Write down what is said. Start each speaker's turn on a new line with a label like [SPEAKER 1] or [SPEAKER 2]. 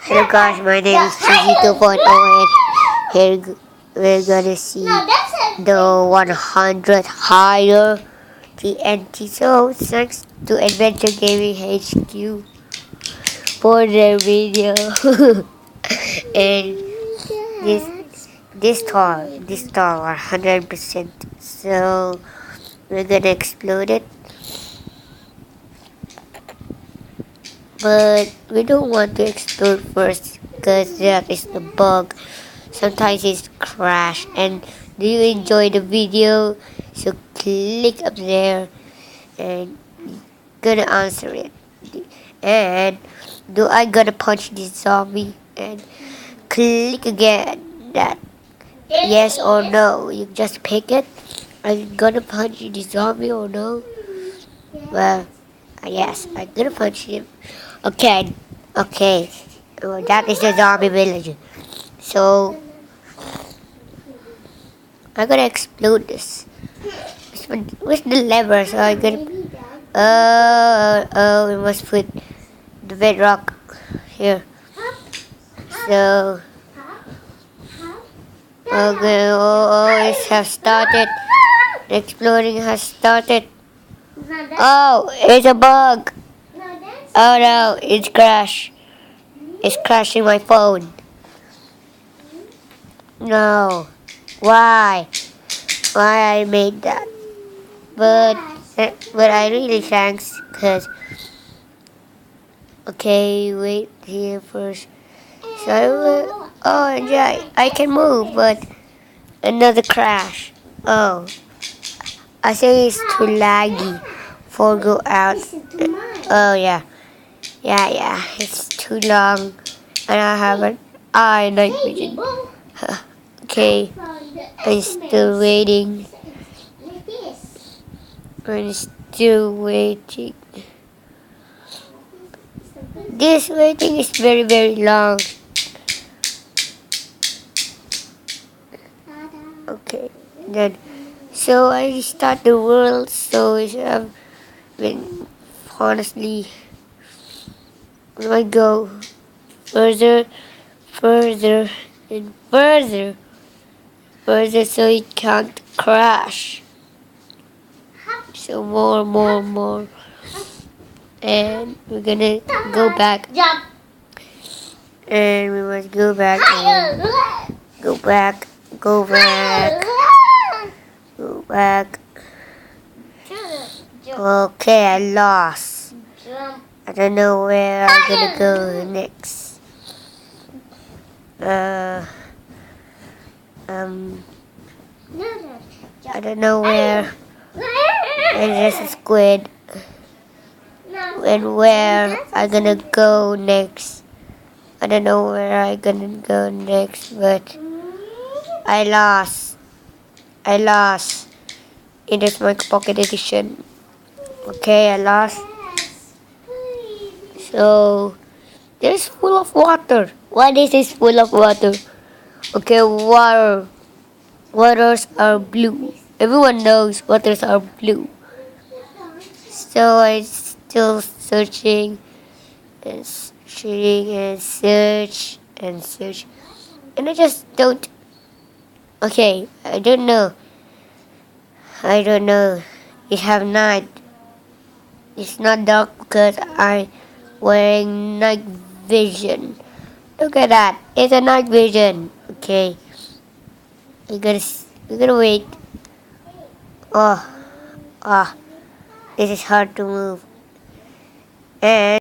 [SPEAKER 1] Hello guys, my name is Gigi 2.0 and here we're gonna see the 100 higher TNT. So thanks to Adventure Gaming HQ for their video. And this star 100%. So we're gonna explode it. But we don't want to explode first because that is the bug. Sometimes it's crash. And do you enjoy the video? So click up there and gonna answer it. And do I gonna punch this zombie? And click again that yes or no. You just pick it. Are you gonna punch the zombie or no? Well, yes, I'm gonna punch him. Okay, okay. That is the zombie village. So I'm gonna explode this. Where's the lever? So I'm gonna. We must put the bedrock here. So okay. It has started. The exploding has started. Oh, it's a bug. Oh no, it's crashed. It's crashing my phone. No. Why? Why I made that? But I really thanks because okay, wait here first. So oh yeah, I can move, but another crash. Oh, I think it's too laggy for go out. Oh yeah, yeah. It's too long, and I have an eye night vision. Okay, I'm still waiting. I'm still waiting. This waiting is very, very long. Okay, then. So I start the world. So I've been honestly. I go further, and further, so it can't crash. So more, and we're gonna go back. And we must go back and go back. Okay, I lost. I don't know where I'm gonna go next. I don't know where. And there's a squid. And where I'm gonna go next. I don't know where I'm gonna go next, but I lost. In this my pocket edition. Okay, I lost. So this is full of water. Why this is full of water? Okay, waters are blue. Everyone knows waters are blue. So I'm still searching and search. And I just don't. Okay, I don't know. It have night. It's not dark because I'm wearing night vision. Look at that. It's a night vision. Okay. We're gonna wait. Oh. This is hard to move. And